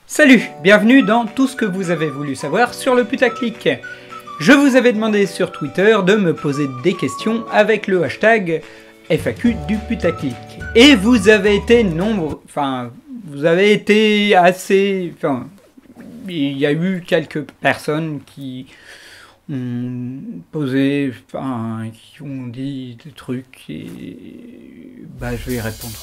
Salut, bienvenue dans tout ce que vous avez voulu savoir sur le putaclic. Je vous avais demandé sur Twitter de me poser des questions avec le hashtag FAQ du putaclic. Et vous avez été nombreux, vous avez été assez... il y a eu quelques personnes qui ont posé, qui ont dit des trucs et... je vais y répondre.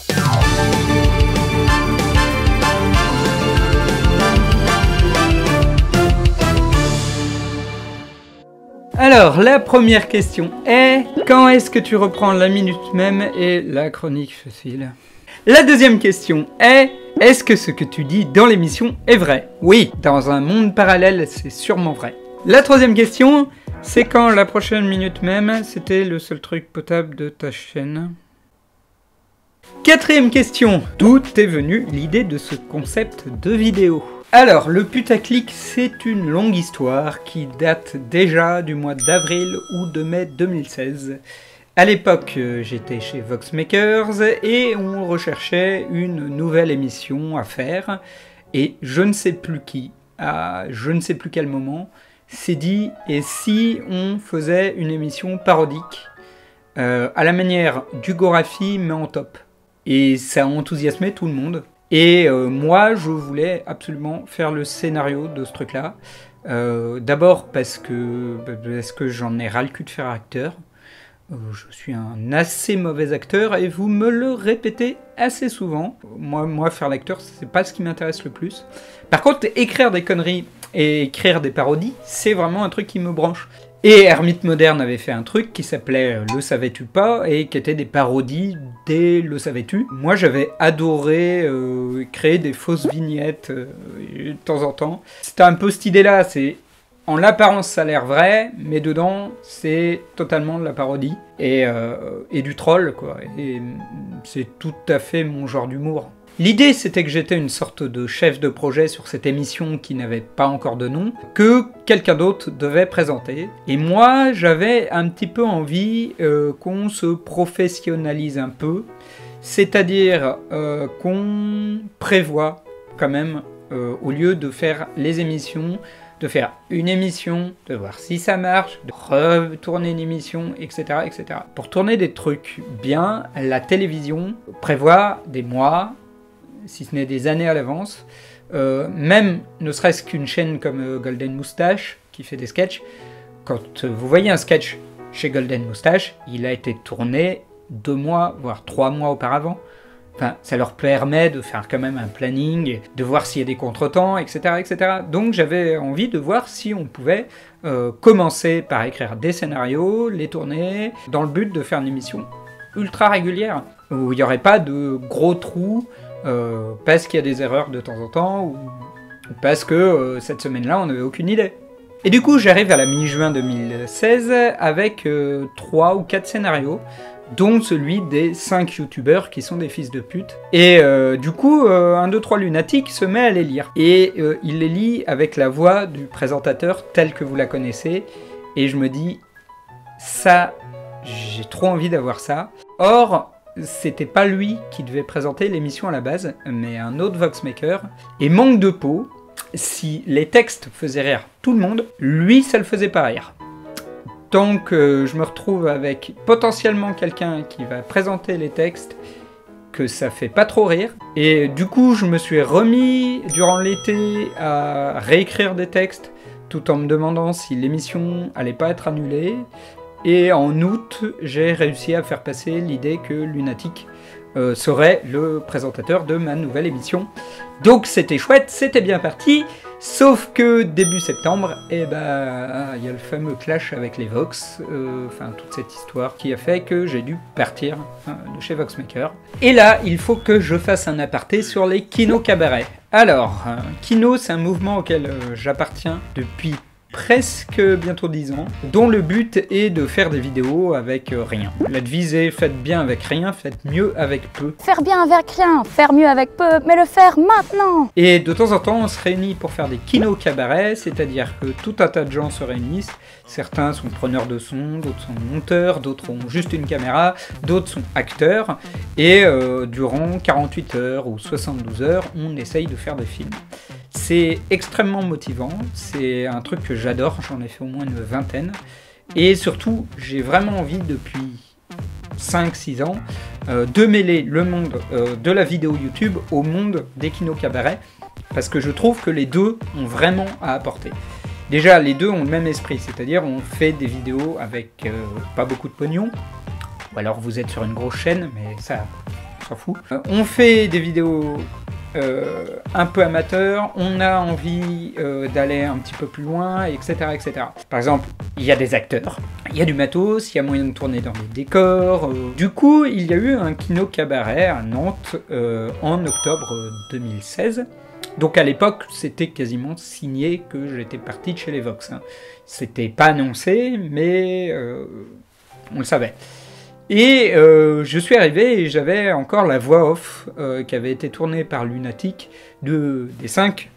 Alors, la première question est: quand est-ce que tu reprends la minute même et la chronique facile? La deuxième question est: est-ce que ce que tu dis dans l'émission est vrai? Oui, dans un monde parallèle, c'est sûrement vrai. La troisième question, c'est quand la prochaine minute même, c'était le seul truc potable de ta chaîne? Quatrième question, d'où t'es venue l'idée de ce concept de vidéo? Alors, le putaclic, c'est une longue histoire qui date déjà du mois d'avril ou de mai 2016. À l'époque, j'étais chez Voxmakers et on recherchait une nouvelle émission à faire. Et je ne sais plus qui, à je ne sais plus quel moment, s'est dit: et si on faisait une émission parodique à la manière d'Hugographie mais en top? Et ça a enthousiasmé tout le monde. Et moi, je voulais absolument faire le scénario de ce truc-là. D'abord parce que j'en ai ras le cul de faire acteur. Je suis un assez mauvais acteur et vous me le répétez assez souvent. Moi faire l'acteur, c'est pas ce qui m'intéresse le plus. Par contre, écrire des conneries et écrire des parodies, c'est vraiment un truc qui me branche. Et Hermite Moderne avait fait un truc qui s'appelait Le savais-tu pas et qui était des parodies des Le savais-tu. Moi j'avais adoré créer des fausses vignettes de temps en temps. C'était un peu cette idée-là, c'est en l'apparence ça a l'air vrai, mais dedans c'est totalement de la parodie et du troll quoi. Et c'est tout à fait mon genre d'humour. L'idée, c'était que j'étais une sorte de chef de projet sur cette émission qui n'avait pas encore de nom, que quelqu'un d'autre devait présenter. Et moi, j'avais un petit peu envie qu'on se professionnalise un peu, c'est-à-dire qu'on prévoit quand même, au lieu de faire les émissions, de faire une émission, de voir si ça marche, de retourner une émission, etc., etc. Pour tourner des trucs bien, la télévision prévoit des mois, si ce n'est des années à l'avance, même ne serait-ce qu'une chaîne comme Golden Moustache, qui fait des sketchs, quand vous voyez un sketch chez Golden Moustache, il a été tourné 2 mois, voire 3 mois auparavant. Enfin, ça leur permet de faire quand même un planning, de voir s'il y a des contretemps, etc., etc. Donc j'avais envie de voir si on pouvait commencer par écrire des scénarios, les tourner, dans le but de faire une émission ultra régulière, où il n'y aurait pas de gros trous, parce qu'il y a des erreurs de temps en temps, ou parce que cette semaine-là, on n'avait aucune idée. Et du coup, j'arrive à la mi-juin 2016 avec 3 ou 4 scénarios, dont celui des 5 youtubeurs qui sont des fils de pute. Et du coup, 1, 2, 3 lunatiques se met à les lire. Et il les lit avec la voix du présentateur telle que vous la connaissez. Et je me dis, ça, j'ai trop envie d'avoir ça. Or, c'était pas lui qui devait présenter l'émission à la base, mais un autre Voxmaker. Et manque de peau, si les textes faisaient rire tout le monde, lui ça le faisait pas rire. Donc je me retrouve avec potentiellement quelqu'un qui va présenter les textes, que ça fait pas trop rire. Et du coup je me suis remis durant l'été à réécrire des textes, tout en me demandant si l'émission allait pas être annulée. Et en août, j'ai réussi à faire passer l'idée que Lunatic serait le présentateur de ma nouvelle émission. Donc c'était chouette, c'était bien parti, sauf que début septembre, il y a le fameux clash avec les Vox, toute cette histoire qui a fait que j'ai dû partir de chez Voxmaker. Et là, il faut que je fasse un aparté sur les Kino Cabaret. Alors, Kino, c'est un mouvement auquel j'appartiens depuis presque bientôt 10 ans, dont le but est de faire des vidéos avec rien. La devise est: faites bien avec rien, faites mieux avec peu. Faire bien avec rien, faire mieux avec peu, mais le faire maintenant. Et de temps en temps, on se réunit pour faire des kino cabarets, c'est-à-dire que tout un tas de gens se réunissent. Certains sont preneurs de son, d'autres sont monteurs, d'autres ont juste une caméra, d'autres sont acteurs. Et durant 48 heures ou 72 heures, on essaye de faire des films. C'est extrêmement motivant, c'est un truc que j'adore, j'en ai fait au moins une vingtaine. Et surtout, j'ai vraiment envie depuis 5-6 ans de mêler le monde de la vidéo YouTube au monde des Kino Cabaret, parce que je trouve que les deux ont vraiment à apporter. Déjà, les deux ont le même esprit, c'est-à-dire on fait des vidéos avec pas beaucoup de pognon, ou alors vous êtes sur une grosse chaîne, mais ça, on s'en fout. On fait des vidéos un peu amateurs, on a envie d'aller un petit peu plus loin, etc., etc. Par exemple, il y a des acteurs, il y a du matos, il y a moyen de tourner dans des décors. Du coup, il y a eu un Kino Cabaret à Nantes en octobre 2016. Donc à l'époque, c'était quasiment signé que j'étais parti de chez les Vox. Hein. C'était pas annoncé, mais on le savait. Et je suis arrivé et j'avais encore la voix off qui avait été tournée par Lunatic des 5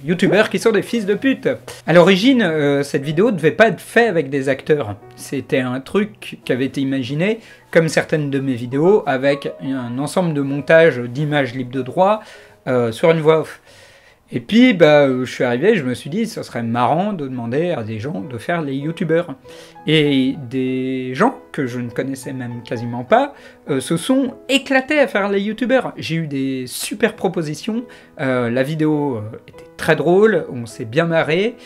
youtubeurs qui sont des fils de pute. À l'origine, cette vidéo ne devait pas être faite avec des acteurs. C'était un truc qui avait été imaginé, comme certaines de mes vidéos, avec un ensemble de montages d'images libres de droit sur une voix off. Et puis, je suis arrivé, je me suis dit, ce serait marrant de demander à des gens de faire les youtubeurs. Et des gens que je ne connaissais même quasiment pas se sont éclatés à faire les youtubeurs. J'ai eu des super propositions, la vidéo était très drôle, on s'est bien marré.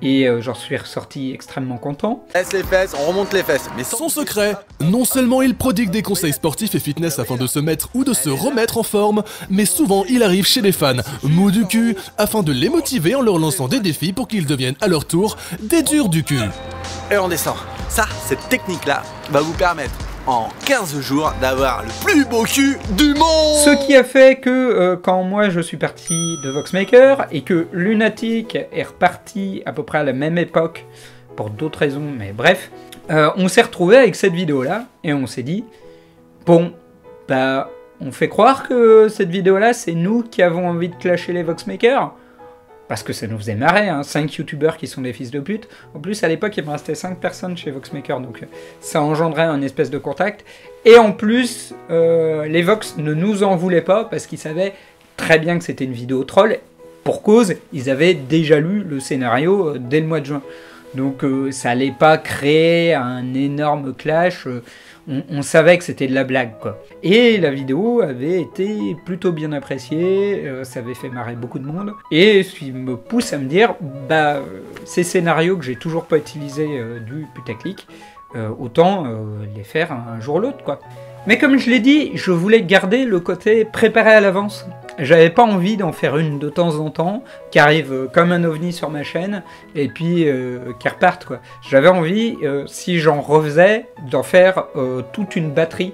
Et j'en suis ressorti extrêmement content. Laisse les fesses, on remonte les fesses. Mais son secret, non seulement il prodigue des conseils sportifs et fitness afin de se mettre ou de se remettre en forme, mais souvent il arrive chez les fans mous du cul afin de les motiver en leur lançant des défis pour qu'ils deviennent à leur tour des durs du cul. Et on descend. Ça, cette technique-là va vous permettre en 15 jours d'avoir le plus beau cul du monde. Ce qui a fait que quand moi je suis parti de Voxmaker et que Lunatic est reparti à peu près à la même époque, pour d'autres raisons, mais bref, on s'est retrouvé avec cette vidéo-là et on s'est dit, bon, on fait croire que cette vidéo-là c'est nous qui avons envie de clasher les Voxmakers. Parce que ça nous faisait marrer, hein, 5 youtubeurs qui sont des fils de pute. En plus, à l'époque, il me restait 5 personnes chez Voxmaker, donc ça engendrait un espèce de contact. Et en plus, les Vox ne nous en voulaient pas, parce qu'ils savaient très bien que c'était une vidéo troll. Pour cause, ils avaient déjà lu le scénario dès le mois de juin. Donc ça allait pas créer un énorme clash. On savait que c'était de la blague, quoi. Et la vidéo avait été plutôt bien appréciée, ça avait fait marrer beaucoup de monde. Et ce qui me pousse à me dire, ces scénarios que j'ai toujours pas utilisés du putaclic, autant les faire un jour ou l'autre, quoi. Mais comme je l'ai dit, je voulais garder le côté préparé à l'avance. J'avais pas envie d'en faire une de temps en temps, qui arrive comme un ovni sur ma chaîne, et puis qui repartent, quoi. J'avais envie, si j'en refaisais, d'en faire toute une batterie,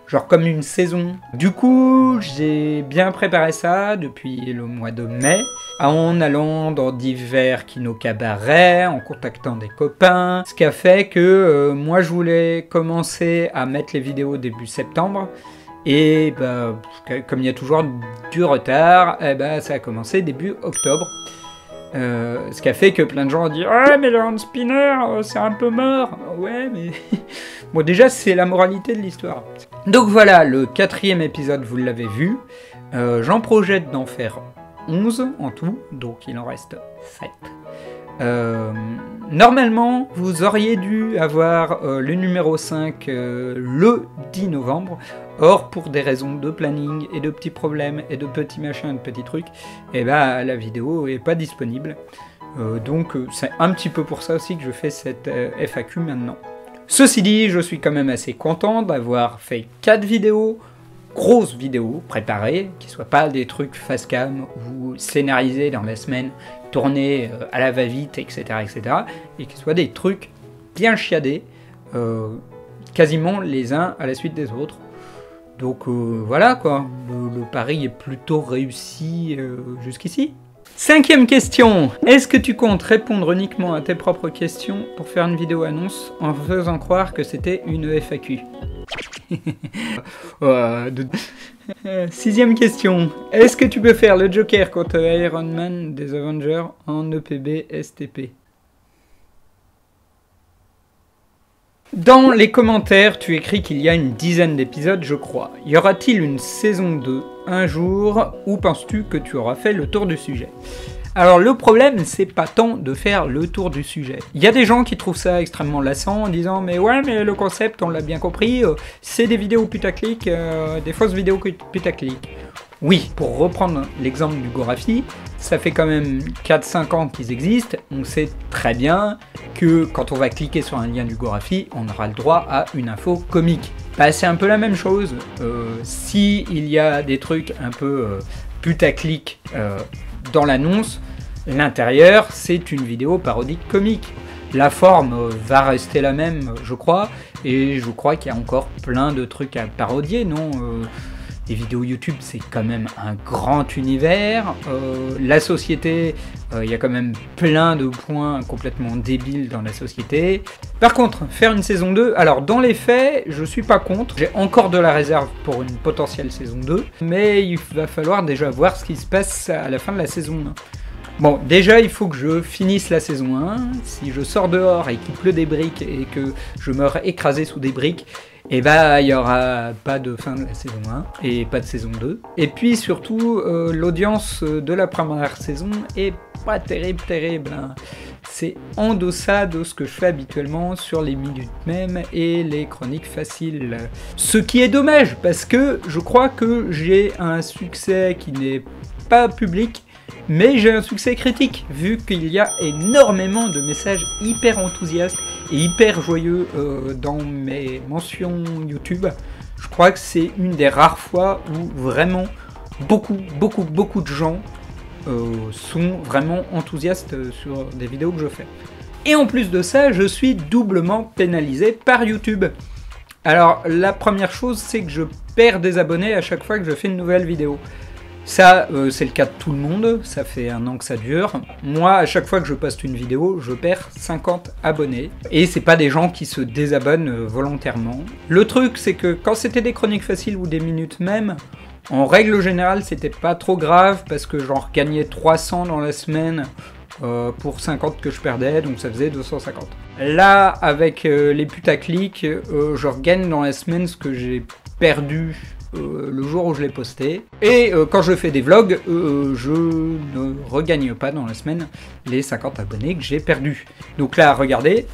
genre comme une saison. Du coup, j'ai bien préparé ça depuis le mois de mai, en allant dans divers Kino Cabaret, en contactant des copains, ce qui a fait que moi je voulais commencer à mettre les vidéos début septembre, et comme il y a toujours du retard, ça a commencé début octobre. Ce qui a fait que plein de gens ont dit « Ouais, mais le hand spinner, c'est un peu mort !» Ouais, mais... bon, déjà, c'est la moralité de l'histoire. Donc voilà, le 4e épisode, vous l'avez vu. J'en projette d'en faire 11 en tout, donc il en reste 7. Normalement, vous auriez dû avoir le numéro 5 le 10 novembre. Or, pour des raisons de planning et de petits problèmes et de petits machins, de petits trucs, la vidéo est pas disponible. Donc c'est un petit peu pour ça aussi que je fais cette FAQ maintenant. Ceci dit, je suis quand même assez content d'avoir fait 4 vidéos, grosses vidéos préparées, qui ne soient pas des trucs face cam ou scénarisés dans la semaine, tournés à la va-vite, etc., etc., et qui soient des trucs bien chiadés, quasiment les uns à la suite des autres. Donc voilà quoi, le pari est plutôt réussi jusqu'ici. 5e question, est-ce que tu comptes répondre uniquement à tes propres questions pour faire une vidéo annonce en faisant croire que c'était une FAQ? 6e question, est-ce que tu peux faire le Joker contre Iron Man des Avengers en EPB STP? Dans les commentaires, tu écris qu'il y a une dizaine d'épisodes, je crois. Y aura-t-il une saison 2 un jour, ou penses-tu que tu auras fait le tour du sujet? Alors le problème, c'est pas tant de faire le tour du sujet. Il y a des gens qui trouvent ça extrêmement lassant en disant mais ouais mais le concept on l'a bien compris, c'est des vidéos putaclic, des fausses vidéos putaclic. Oui, pour reprendre l'exemple du Gorafi, ça fait quand même 4-5 ans qu'ils existent, on sait très bien que quand on va cliquer sur un lien du Gorafi, on aura le droit à une info comique. Bah, c'est un peu la même chose, si il y a des trucs un peu putaclic dans l'annonce, l'intérieur c'est une vidéo parodique comique. La forme va rester la même, je crois, et je crois qu'il y a encore plein de trucs à parodier, non les vidéos YouTube, c'est quand même un grand univers. La société, il y a quand même plein de points complètement débiles dans la société. Par contre, faire une saison 2, alors dans les faits, je suis pas contre. J'ai encore de la réserve pour une potentielle saison 2, mais il va falloir déjà voir ce qui se passe à la fin de la saison 1. Bon, déjà, il faut que je finisse la saison 1. Si je sors dehors et qu'il pleut des briques et que je meurs écrasé sous des briques, et bah il n'y aura pas de fin de la saison 1 et pas de saison 2. Et puis surtout, l'audience de la première saison est pas terrible. Hein. C'est en deçà de ce que je fais habituellement sur les minutes même et les chroniques faciles. Ce qui est dommage, parce que je crois que j'ai un succès qui n'est pas public, mais j'ai un succès critique, vu qu'il y a énormément de messages hyper enthousiastes et hyper joyeux dans mes mentions YouTube. Je crois que c'est une des rares fois où vraiment beaucoup de gens sont vraiment enthousiastes sur des vidéos que je fais. Et en plus de ça, je suis doublement pénalisé par YouTube. Alors la première chose, c'est que je perds des abonnés à chaque fois que je fais une nouvelle vidéo. Ça, c'est le cas de tout le monde, ça fait 1 an que ça dure. Moi, à chaque fois que je poste une vidéo, je perds 50 abonnés. Et c'est pas des gens qui se désabonnent volontairement. Le truc, c'est que quand c'était des chroniques faciles ou des minutes même, en règle générale, c'était pas trop grave, parce que j'en regagnais 300 dans la semaine pour 50 que je perdais, donc ça faisait 250. Là, avec les putaclics, je regagne dans la semaine ce que j'ai perdu le jour où je l'ai posté. Et quand je fais des vlogs, je ne regagne pas dans la semaine les 50 abonnés que j'ai perdus. Donc là, regardez,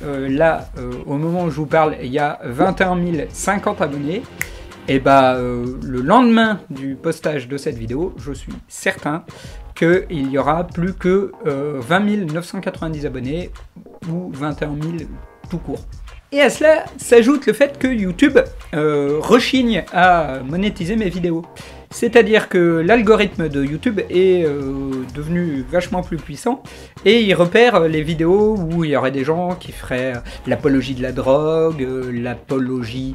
au moment où je vous parle, il y a 21 050 abonnés. Et bah, le lendemain du postage de cette vidéo, je suis certain qu'il y aura plus que 20 990 abonnés ou 21 000 tout court. Et à cela s'ajoute le fait que YouTube rechigne à monétiser mes vidéos. C'est-à-dire que l'algorithme de YouTube est devenu vachement plus puissant et il repère les vidéos où il y aurait des gens qui feraient l'apologie de la drogue, l'apologie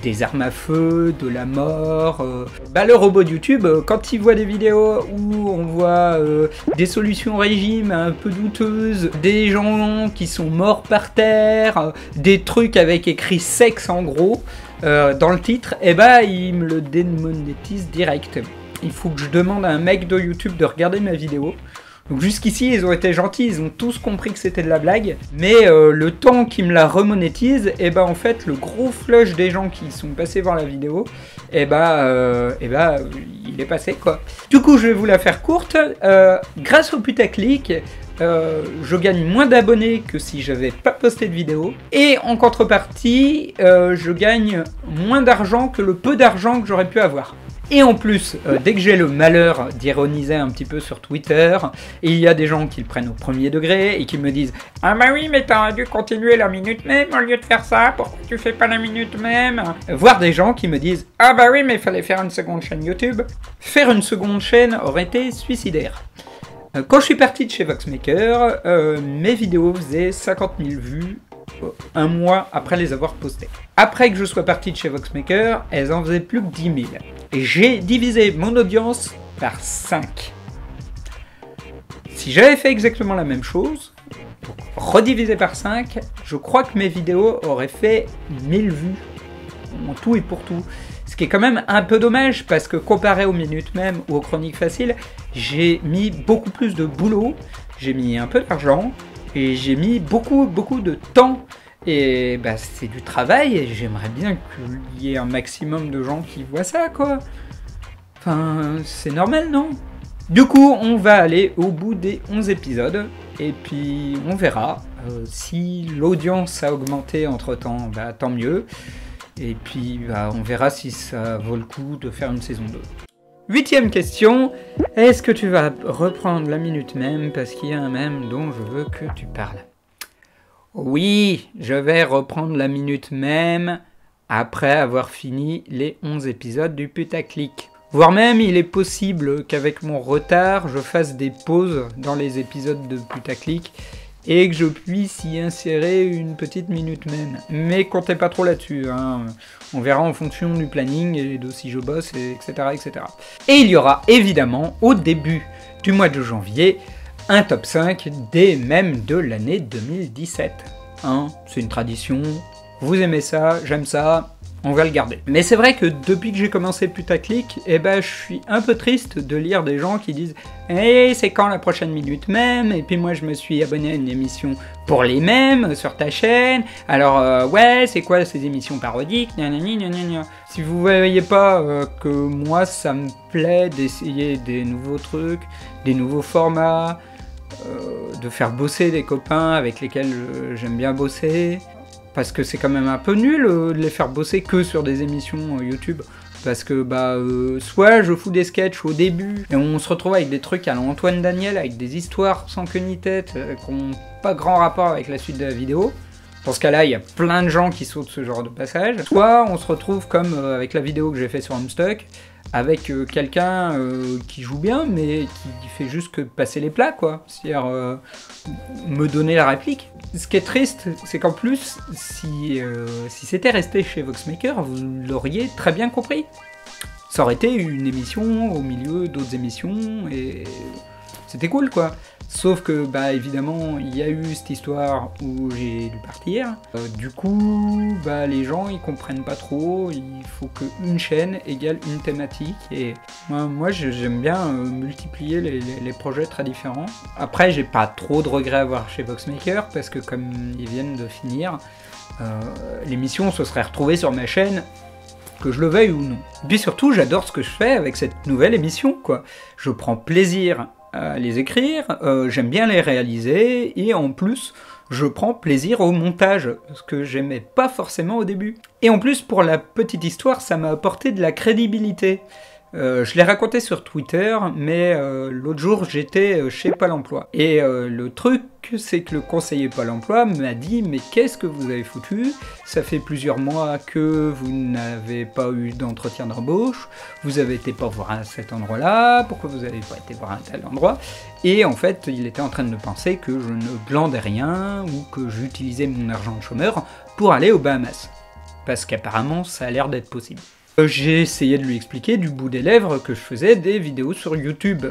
des armes à feu, de la mort. Le robot de YouTube, quand il voit des vidéos où on voit des solutions régime un peu douteuses, des gens qui sont morts par terre, des trucs avec écrit sexe en gros, dans le titre, et bah il me le démonétise direct. Il faut que je demande à un mec de YouTube de regarder ma vidéo. Donc jusqu'ici ils ont été gentils, ils ont tous compris que c'était de la blague, mais le temps qu'ils me la remonétise, et bah en fait le gros flush des gens qui sont passés voir la vidéo, il est passé quoi. Du coup je vais vous la faire courte, grâce au putaclic, je gagne moins d'abonnés que si j'avais pas posté de vidéo, et en contrepartie, je gagne moins d'argent que le peu d'argent que j'aurais pu avoir. Et en plus, dès que j'ai le malheur d'ironiser un petit peu sur Twitter, il y a des gens qui le prennent au premier degré et qui me disent « Ah bah oui, mais t'aurais dû continuer la minute même au lieu de faire ça, pourquoi tu fais pas la minute même ?» Voire des gens qui me disent « Ah bah oui, mais il fallait faire une seconde chaîne YouTube. » Faire une seconde chaîne aurait été suicidaire. Quand je suis parti de chez Voxmaker, mes vidéos faisaient 50 000 vues 1 mois après les avoir postées. Après que je sois parti de chez Voxmaker, elles en faisaient plus que 10 000. Et j'ai divisé mon audience par 5. Si j'avais fait exactement la même chose, redivisé par 5, je crois que mes vidéos auraient fait 1000 vues, en tout et pour tout. Ce qui est quand même un peu dommage, parce que comparé aux minutes même ou aux chroniques faciles, j'ai mis beaucoup plus de boulot, j'ai mis un peu d'argent, et j'ai mis beaucoup de temps. Et bah c'est du travail, et j'aimerais bien qu'il y ait un maximum de gens qui voient ça, quoi. Enfin, c'est normal, non? Du coup, on va aller au bout des 11 épisodes, et puis on verra. Si l'audience a augmenté entre-temps, bah, tant mieux. Et puis bah, on verra si ça vaut le coup de faire une saison 2. 8e question, est-ce que tu vas reprendre la minute même parce qu'il y a un mème dont je veux que tu parles? Oui, je vais reprendre la minute même après avoir fini les 11 épisodes du putaclic. Voire même, il est possible qu'avec mon retard, je fasse des pauses dans les épisodes de putaclic et que je puisse y insérer une petite minute même. Mais comptez pas trop là-dessus, hein. On verra en fonction du planning et de si je bosse, etc., etc. Et il y aura évidemment, au début du mois de janvier, un top 5 des mèmes de l'année 2017. Hein, c'est une tradition, vous aimez ça, j'aime ça, on va le garder. Mais c'est vrai que depuis que j'ai commencé putaclic, eh ben, je suis un peu triste de lire des gens qui disent « Hey, c'est quand la prochaine minute même ?» Et puis moi je me suis abonné à une émission pour les mèmes sur ta chaîne. Alors ouais, c'est quoi ces émissions parodiques? Si vous voyez pas que moi ça me plaît d'essayer des nouveaux trucs, des nouveaux formats, de faire bosser des copains avec lesquels j'aime bien bosser, parce que c'est quand même un peu nul de les faire bosser que sur des émissions YouTube, parce que bah soit je fous des sketchs au début et on se retrouve avec des trucs à l'Antoine Daniel, avec des histoires sans queue ni tête qui n'ont pas grand rapport avec la suite de la vidéo. Dans ce cas-là, il y a plein de gens qui sautent ce genre de passage. Soit on se retrouve comme avec la vidéo que j'ai fait sur Homestuck, avec quelqu'un qui joue bien, mais qui fait juste que passer les plats, quoi. C'est-à-dire me donner la réplique. Ce qui est triste, c'est qu'en plus, si c'était resté chez Voxmaker, vous l'auriez très bien compris. Ça aurait été une émission au milieu d'autres émissions, et c'était cool, quoi. Sauf que, bah évidemment, il y a eu cette histoire où j'ai dû partir. Du coup, bah les gens, ils comprennent pas trop. Il faut qu'une chaîne égale une thématique. Et moi j'aime bien multiplier les projets très différents. Après, j'ai pas trop de regrets à avoir chez Voxmaker, parce que comme ils viennent de finir, l'émission se serait retrouvée sur ma chaîne, que je le veuille ou non. Et puis surtout, j'adore ce que je fais avec cette nouvelle émission, quoi. Je prends plaisir à les écrire, j'aime bien les réaliser, et en plus, je prends plaisir au montage, ce que j'aimais pas forcément au début. Et en plus, pour la petite histoire, ça m'a apporté de la crédibilité. Je l'ai raconté sur Twitter, mais l'autre jour j'étais chez Pôle emploi. Et le truc, c'est que le conseiller Pôle emploi m'a dit « Mais qu'est-ce que vous avez foutu? Ça fait plusieurs mois que vous n'avez pas eu d'entretien d'embauche, vous avez été pas voir à cet endroit-là, pourquoi vous n'avez pas été voir à un tel endroit ?» Et en fait, il était en train de penser que je ne glandais rien, ou que j'utilisais mon argent de chômeur pour aller aux Bahamas. Parce qu'apparemment, ça a l'air d'être possible. J'ai essayé de lui expliquer du bout des lèvres que je faisais des vidéos sur YouTube.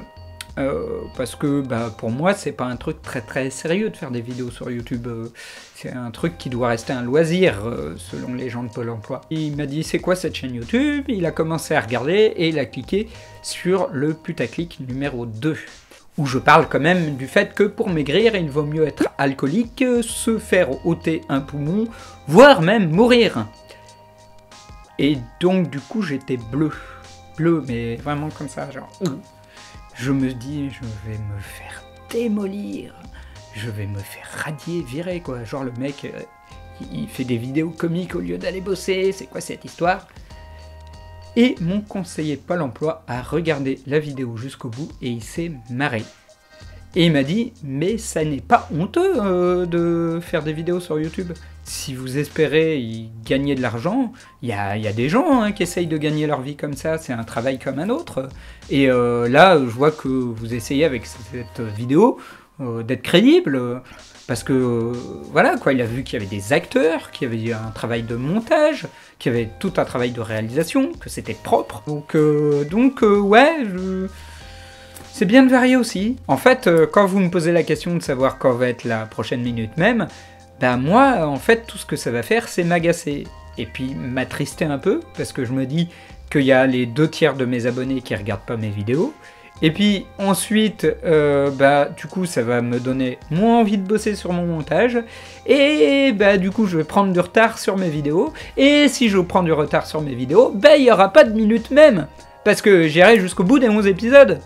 Parce que bah, pour moi, c'est pas un truc très très sérieux de faire des vidéos sur YouTube. C'est un truc qui doit rester un loisir, selon les gens de Pôle emploi. Il m'a dit, c'est quoi cette chaîne YouTube? Il a commencé à regarder et il a cliqué sur le putaclic numéro 2. Où je parle quand même du fait que pour maigrir, il vaut mieux être alcoolique, se faire ôter un poumon, voire même mourir. Et donc du coup j'étais bleu, mais vraiment comme ça, genre, je me dis, je vais me faire démolir, je vais me faire radier, virer, quoi. Genre le mec, il fait des vidéos comiques au lieu d'aller bosser, c'est quoi cette histoire? Et mon conseiller Pôle emploi a regardé la vidéo jusqu'au bout et il s'est marré. Et il m'a dit, mais ça n'est pas honteux de faire des vidéos sur YouTube. Si vous espérez y gagner de l'argent, il y a des gens qui essayent de gagner leur vie comme ça, c'est un travail comme un autre. Et là, je vois que vous essayez avec cette vidéo d'être crédible, parce que voilà, quoi, il a vu qu'il y avait des acteurs, qu'il y avait un travail de montage, qu'il y avait tout un travail de réalisation, que c'était propre. Donc ouais, c'est bien de varier aussi. En fait, quand vous me posez la question de savoir quand va être la prochaine minute même, bah moi, en fait, tout ce que ça va faire, c'est m'agacer. Et puis m'attrister un peu, parce que je me dis qu'il y a les 2/3 de mes abonnés qui regardent pas mes vidéos. Et puis ensuite, bah du coup, ça va me donner moins envie de bosser sur mon montage. Et bah du coup, je vais prendre du retard sur mes vidéos. Et si je prends du retard sur mes vidéos, bah il n'y aura pas de minute même. Parce que j'irai jusqu'au bout des 11 épisodes.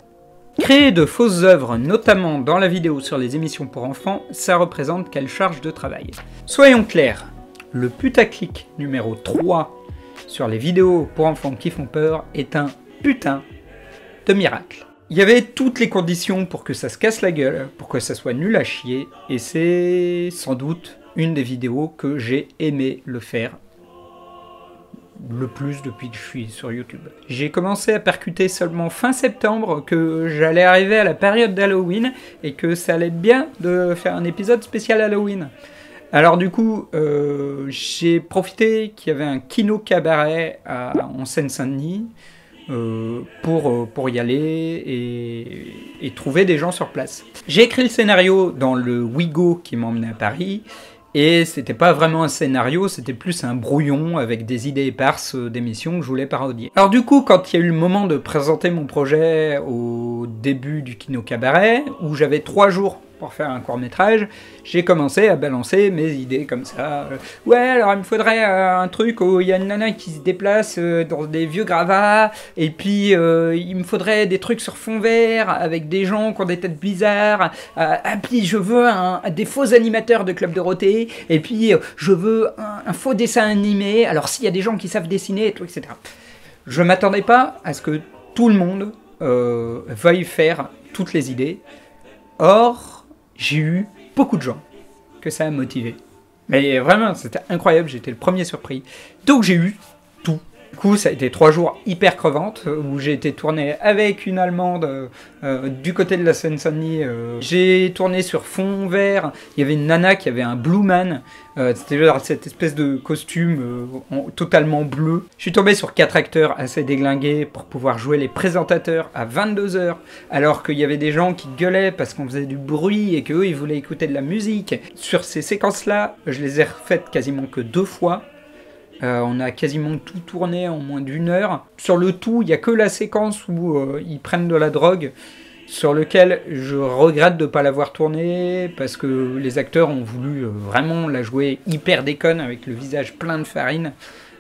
Créer de fausses œuvres, notamment dans la vidéo sur les émissions pour enfants, ça représente quelle charge de travail? Soyons clairs, le putaclic numéro 3 sur les vidéos pour enfants qui font peur est un putain de miracle. Il y avait toutes les conditions pour que ça se casse la gueule, pour que ça soit nul à chier, et c'est sans doute une des vidéos que j'ai aimé le faire le plus depuis que je suis sur YouTube. J'ai commencé à percuter seulement fin septembre que j'allais arriver à la période d'Halloween et que ça allait être bien de faire un épisode spécial Halloween. Alors du coup, j'ai profité qu'il y avait un kino cabaret en Seine-Saint-Denis pour y aller et trouver des gens sur place. J'ai écrit le scénario dans le Wigo qui m'emmenait à Paris. Et c'était pas vraiment un scénario, c'était plus un brouillon avec des idées éparses d'émissions que je voulais parodier. Alors du coup, quand il y a eu le moment de présenter mon projet au début du Kino Cabaret, où j'avais 3 jours pour faire un court-métrage, j'ai commencé à balancer mes idées comme ça. Ouais, alors il me faudrait un truc où il y a une nana qui se déplace dans des vieux gravats, et puis il me faudrait des trucs sur fond vert avec des gens qui ont des têtes bizarres, puis je veux des faux animateurs de Club Dorothée, et puis je veux un faux dessin animé, alors s'il y a des gens qui savent dessiner, et tout, etc. Je m'attendais pas à ce que tout le monde veuille faire toutes les idées. Or, j'ai eu beaucoup de gens que ça a motivé. Mais vraiment, c'était incroyable, j'étais le premier surpris. Donc j'ai eu tout. Du coup, ça a été 3 jours hyper crevantes, où j'ai été tourné avec une Allemande du côté de la Seine-Saint-Denis. J'ai tourné sur fond vert, il y avait une nana qui avait un Blue Man, c'était cette espèce de costume totalement bleu. Je suis tombé sur 4 acteurs assez déglingués pour pouvoir jouer les présentateurs à 22h, alors qu'il y avait des gens qui gueulaient parce qu'on faisait du bruit et qu'eux, ils voulaient écouter de la musique. Sur ces séquences-là, je les ai refaites quasiment que 2 fois. On a quasiment tout tourné en moins d'1 heure. Sur le tout, il n'y a que la séquence où ils prennent de la drogue, sur lequel je regrette de ne pas l'avoir tourné, parce que les acteurs ont voulu vraiment la jouer hyper déconne, avec le visage plein de farine.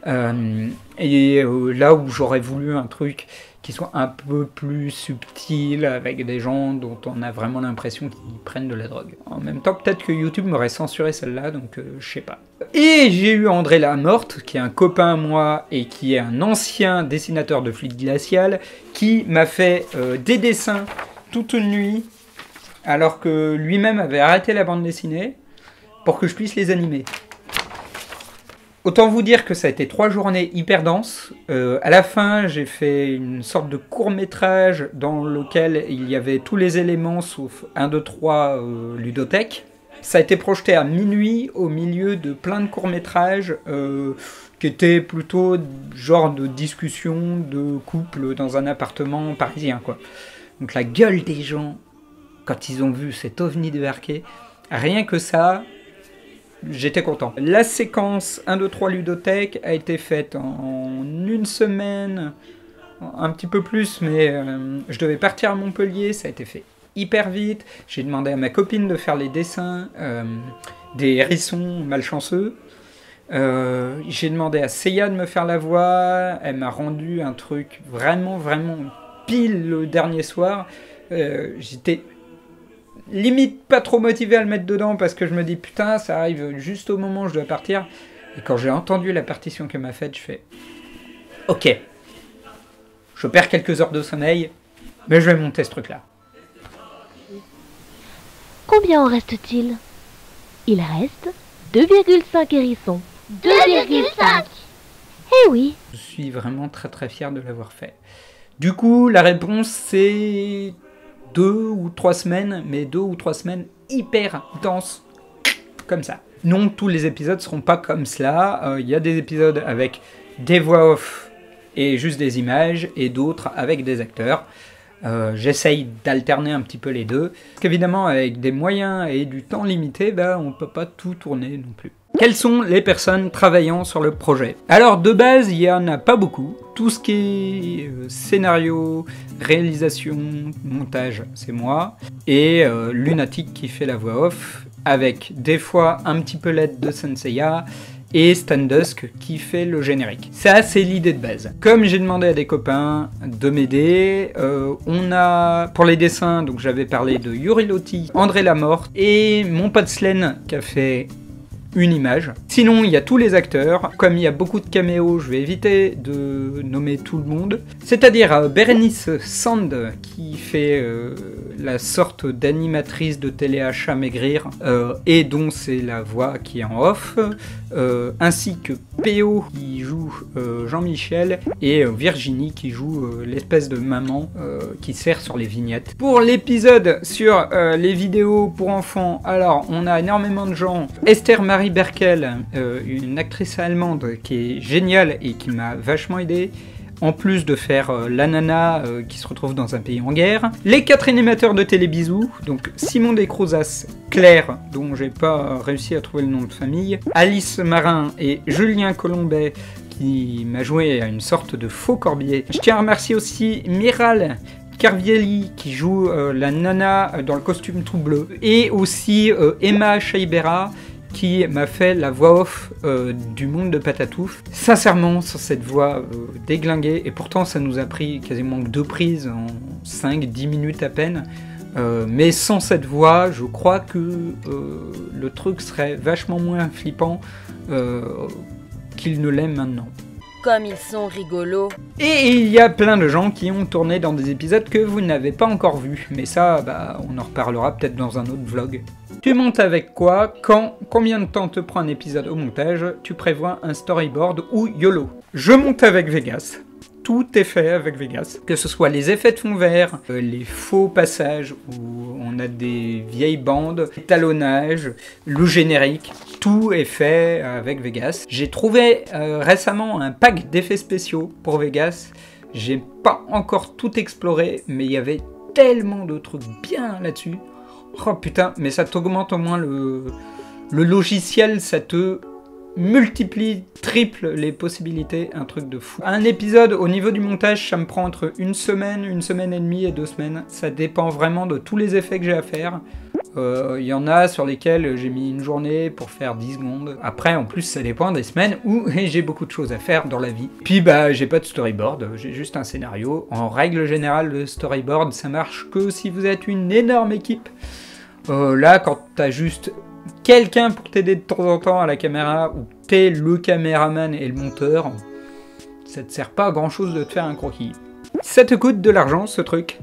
Là où j'aurais voulu un truc qui soit un peu plus subtil, avec des gens dont on a vraiment l'impression qu'ils prennent de la drogue. En même temps, peut-être que YouTube m'aurait censuré celle-là, donc je sais pas. Et j'ai eu André Lamorte, qui est un copain à moi et qui est un ancien dessinateur de fluide glacial, qui m'a fait des dessins toute une nuit, alors que lui-même avait arrêté la bande dessinée, pour que je puisse les animer. Autant vous dire que ça a été 3 journées hyper denses. À la fin, j'ai fait une sorte de court-métrage dans lequel il y avait tous les éléments sauf 1, 2, 3 ludothèque. Ça a été projeté à minuit au milieu de plein de courts-métrages qui étaient plutôt genre de discussion de couple dans un appartement parisien, quoi. Donc la gueule des gens, quand ils ont vu cet ovni débarquer, rien que ça... J'étais content. La séquence 1, 2, 3 ludothèque a été faite en 1 semaine, un petit peu plus, mais je devais partir à Montpellier, ça a été fait hyper vite. J'ai demandé à ma copine de faire les dessins des hérissons malchanceux. J'ai demandé à Seiya de me faire la voix, elle m'a rendu un truc vraiment, vraiment pile le dernier soir. J'étais... limite pas trop motivé à le mettre dedans parce que je me dis putain ça arrive juste au moment où je dois partir, et quand j'ai entendu la partition qu'elle m'a faite, je fais ok, je perds quelques heures de sommeil mais je vais monter ce truc là. Combien en reste-t-il? Il reste 2,5 hérissons. 2,5. Eh oui. Je suis vraiment très très fier de l'avoir fait. Du coup la réponse c'est 2 ou 3 semaines, mais 2 ou 3 semaines hyper denses, comme ça. Non, tous les épisodes seront pas comme cela. Il y a des épisodes avec des voix off et juste des images, et d'autres avec des acteurs. J'essaye d'alterner un petit peu les deux. Parce qu'évidemment, avec des moyens et du temps limité, on ne peut pas tout tourner non plus. Quelles sont les personnes travaillant sur le projet? Alors de base, il n'y en a pas beaucoup. Tout ce qui est scénario, réalisation, montage, c'est moi. Et Lunatic qui fait la voix off, avec des fois un petit peu l'aide de Senseiya. et Stan Dusk qui fait le générique. Ça, c'est l'idée de base. Comme j'ai demandé à des copains de m'aider, on a, pour les dessins, donc j'avais parlé de Yuri Lotti, André Lamorte et mon pote Slen qui a fait une image. Sinon, il y a tous les acteurs. Comme il y a beaucoup de caméos, je vais éviter de nommer tout le monde. C'est-à-dire Bérénice Sand, qui fait la sorte d'animatrice de téléachat maigrir, et dont c'est la voix qui est en off, ainsi que P.O. qui joue Jean-Michel, et Virginie qui joue l'espèce de maman qui sert sur les vignettes. Pour l'épisode sur les vidéos pour enfants, alors on a énormément de gens. Esther Marie Berkel, une actrice allemande qui est géniale et qui m'a vachement aidé, en plus de faire la nana qui se retrouve dans un pays en guerre. Les 4 animateurs de Télébisous, donc Simon Descrouzas, Claire, dont j'ai pas réussi à trouver le nom de famille, Alice Marin et Julien Colombet, qui m'a joué à une sorte de faux Corbier. Je tiens à remercier aussi Miral Carvielli qui joue la nana dans le costume tout bleu, et aussi Emma Chaibera qui m'a fait la voix off du monde de Patatouf. Sincèrement, sur cette voix déglinguée, et pourtant ça nous a pris quasiment 2 prises en 5-10 minutes à peine, mais sans cette voix, je crois que le truc serait vachement moins flippant qu'il ne l'est maintenant. Comme ils sont rigolos. Et il y a plein de gens qui ont tourné dans des épisodes que vous n'avez pas encore vus, mais ça, bah, on en reparlera peut-être dans un autre vlog. Tu montes avec quoi? Quand? Combien de temps te prend un épisode au montage? Tu prévois un storyboard ou YOLO? Je monte avec Vegas. Tout est fait avec Vegas. Que ce soit les effets de fond vert, les faux passages où on a des vieilles bandes, l'étalonnage, le générique, tout est fait avec Vegas. J'ai trouvé récemment un pack d'effets spéciaux pour Vegas. J'ai pas encore tout exploré, mais il y avait tellement de trucs bien là-dessus. Oh putain, mais ça t'augmente au moins le logiciel, ça te multiplie, triple les possibilités, un truc de fou. Un épisode, au niveau du montage, ça me prend entre une semaine et demie et 2 semaines. Ça dépend vraiment de tous les effets que j'ai à faire. Il y en a sur lesquels j'ai mis une journée pour faire 10 secondes. Après, en plus, ça dépend des semaines où j'ai beaucoup de choses à faire dans la vie. Puis, bah, j'ai pas de storyboard, j'ai juste un scénario. En règle générale, le storyboard, ça marche que si vous êtes une énorme équipe. Là, quand t'as juste quelqu'un pour t'aider de temps en temps à la caméra, ou t'es le caméraman et le monteur, ça te sert pas à grand chose de te faire un croquis. Ça te coûte de l'argent, ce truc?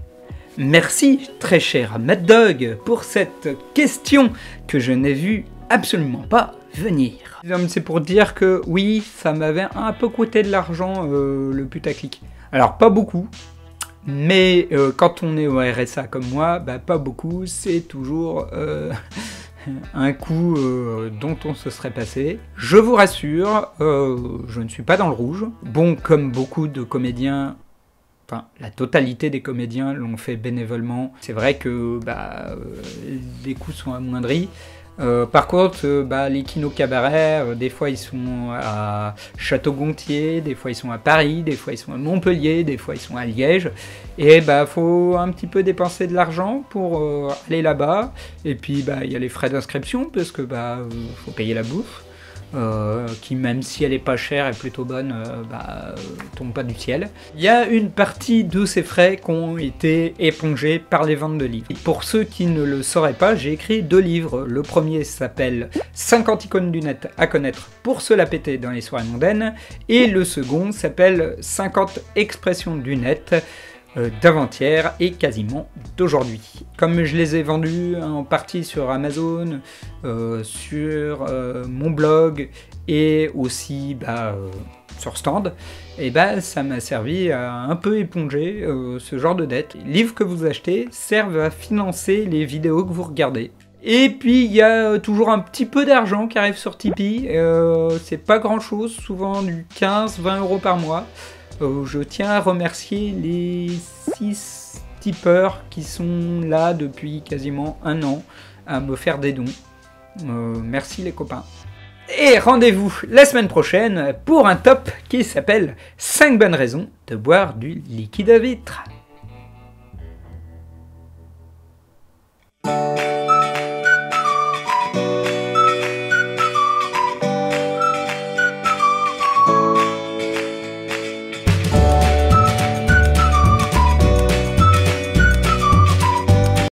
Merci, très cher Mad Dog, pour cette question que je n'ai vu absolument pas venir. C'est pour dire que oui, ça m'avait un peu coûté de l'argent, le putaclic. Alors, pas beaucoup. Mais quand on est au RSA comme moi, bah pas beaucoup, c'est toujours un coup dont on se serait passé. Je vous rassure, je ne suis pas dans le rouge. Bon, comme beaucoup de comédiens, enfin la totalité des comédiens l'ont fait bénévolement. C'est vrai que bah, les coûts sont amoindris. Par contre, les kinos cabarets, des fois ils sont à Château-Gontier, des fois ils sont à Paris, des fois ils sont à Montpellier, des fois ils sont à Liège. Et bah faut un petit peu dépenser de l'argent pour aller là-bas. Et puis bah il y a les frais d'inscription parce que bah faut payer la bouffe. Qui même si elle est pas chère et plutôt bonne, tombe pas du ciel. Il y a une partie de ces frais qui ont été épongés par les ventes de livres. Et pour ceux qui ne le sauraient pas, j'ai écrit 2 livres. Le premier s'appelle 50 icônes du net à connaître pour se la péter dans les soirées mondaines, et le second s'appelle 50 expressions du net d'avant-hier et quasiment d'aujourd'hui. Comme je les ai vendus en partie sur Amazon, sur mon blog et aussi sur Stand, et ça m'a servi à un peu éponger ce genre de dette. Les livres que vous achetez servent à financer les vidéos que vous regardez. Et puis il y a toujours un petit peu d'argent qui arrive sur Tipeee, c'est pas grand chose, souvent du 15-20 € par mois. Je tiens à remercier les 6 tipeurs qui sont là depuis quasiment 1 an à me faire des dons. Merci les copains. Et rendez-vous la semaine prochaine pour un top qui s'appelle 5 bonnes raisons de boire du liquide à vitre.